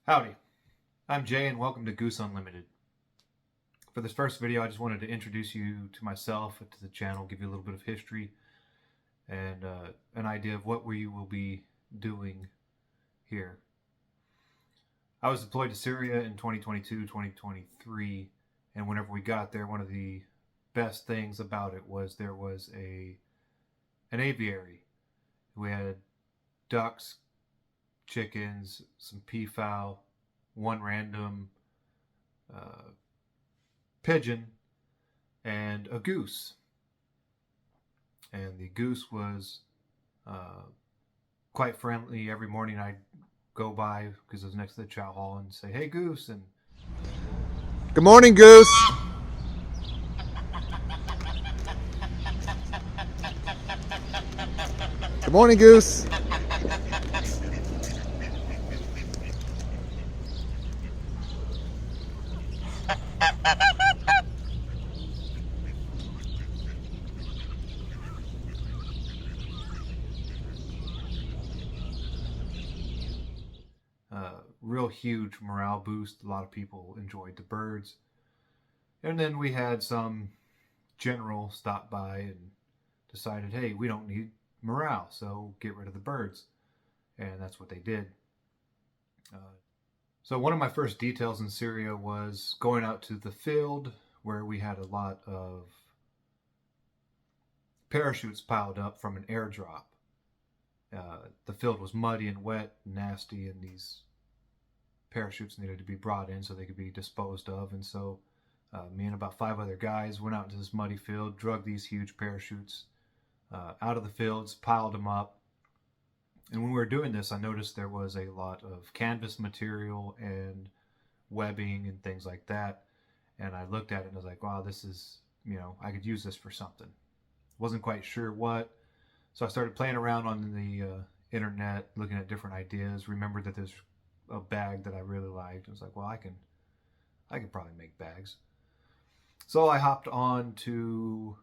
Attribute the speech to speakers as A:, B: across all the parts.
A: Howdy, I'm Jay and welcome to Goose Unlimited. For this first video, I just wanted to introduce you to myself, to the channel, give you a little bit of history, and an idea of what we will be doing here. I was deployed to Syria in 2022, 2023, and whenever we got there, one of the best things about it was there was an aviary. We had ducks, chickens, some peafowl, one random pigeon, and a goose. And the goose was quite friendly. Every morning I'd go by because it was next to the chow hall and say, "Hey, goose!" And
B: Good morning, Goose. Good morning, Goose.
A: real huge morale boost. A lot of people enjoyed the birds. And then we had some general stop by and decided, hey, we don't need morale, so get rid of the birds. And that's what they did. So one of my first details in Syria was going out to the field where we had a lot of parachutes piled up from an airdrop. The field was muddy and wet and nasty, and these parachutes needed to be brought in so they could be disposed of. And so me and about 5 other guys went out into this muddy field, drug these huge parachutes out of the fields, piled them up. And when we were doing this, I noticed there was a lot of canvas material and webbing and things like that. And I looked at it and I was like, wow, this is, I could use this for something. Wasn't quite sure what. So I started playing around on the internet, looking at different ideas. Remembered that there's a bag that I really liked. I was like, well, I can probably make bags. So I hopped on to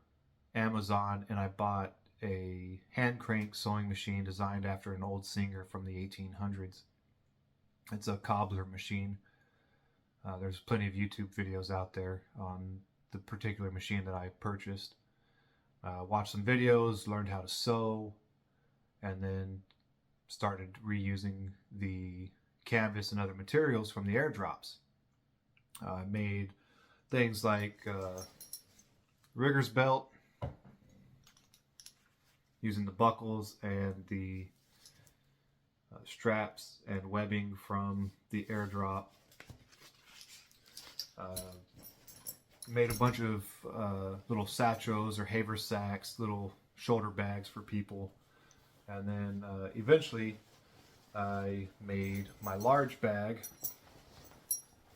A: Amazon and I bought a hand crank sewing machine designed after an old singer from the 1800s. It's a cobbler machine. There's plenty of YouTube videos out there on the particular machine that I purchased. Watched some videos, learned how to sew, and then started reusing the canvas and other materials from the airdrops. I made things like rigger's belt, using the buckles and the straps and webbing from the airdrop. Made a bunch of little satchels or haversacks, little shoulder bags for people. And then eventually I made my large bag,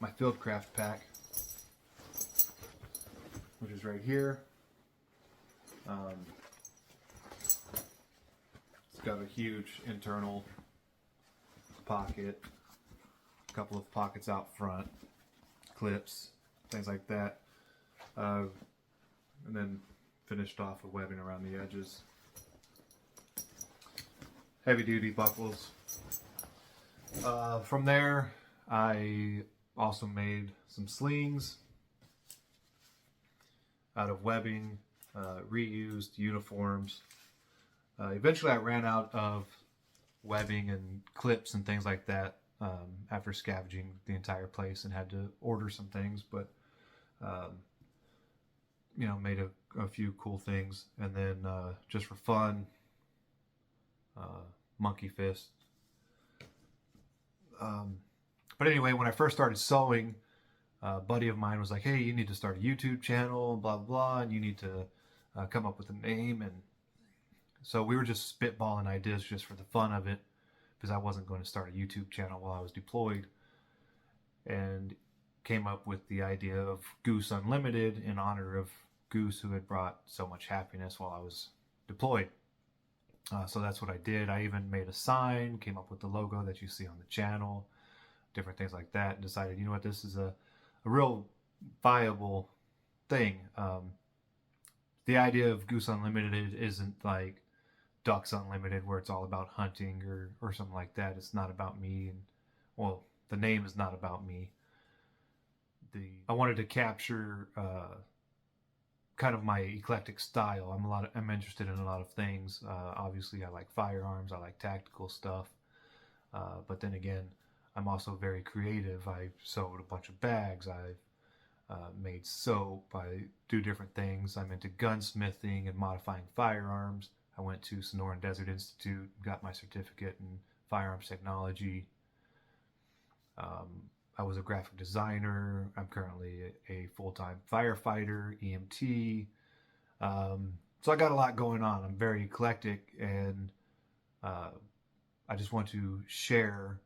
A: my Fieldcraft pack, which is right here. It's got a huge internal pocket, a couple of pockets out front, clips, things like that. And then finished off with webbing around the edges. Heavy duty buckles. From there, I also made some slings out of webbing, reused uniforms. Eventually I ran out of webbing and clips and things like that after scavenging the entire place and had to order some things, but made a few cool things. And then just for fun, monkey fist. But anyway, when I first started sewing, a buddy of mine was like, hey, you need to start a YouTube channel, blah, blah, blah, and you need to come up with a name. And so we were just spitballing ideas just for the fun of it, because I wasn't going to start a YouTube channel while I was deployed. And came up with the idea of Goose Unlimited in honor of Goose, who had brought so much happiness while I was deployed. So that's what I did. I even made a sign, came up with the logo that you see on the channel, different things like that, and decided, you know what, this is a real viable thing. The idea of Goose Unlimited isn't like Ducks Unlimited, where it's all about hunting or something like that. It's not about me. And well, the name is not about me. I wanted to capture kind of my eclectic style. I'm interested in a lot of things. Obviously, I like firearms. I like tactical stuff. But then again, I'm also very creative. I've sewed a bunch of bags. I've made soap. I do different things. I'm into gunsmithing and modifying firearms. I went to Sonoran Desert Institute, got my certificate in firearms technology. I was a graphic designer. I'm currently a full-time firefighter, EMT. So I got a lot going on. I'm very eclectic, and I just want to share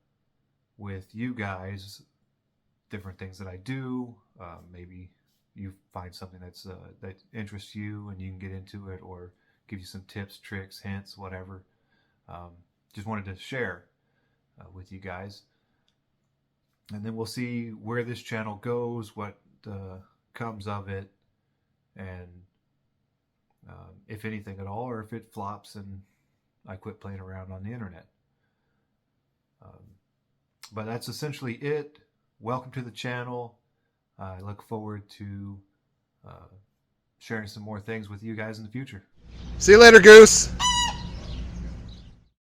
A: with you guys different things that I do. Maybe you find something that interests you and you can get into it, or give you some tips, tricks, hints, whatever. Just wanted to share with you guys. And then we'll see where this channel goes, what comes of it, and if anything at all, or if it flops and I quit playing around on the internet. But that's essentially it. Welcome to the channel. I look forward to sharing some more things with you guys in the future.
B: See you later, Goose.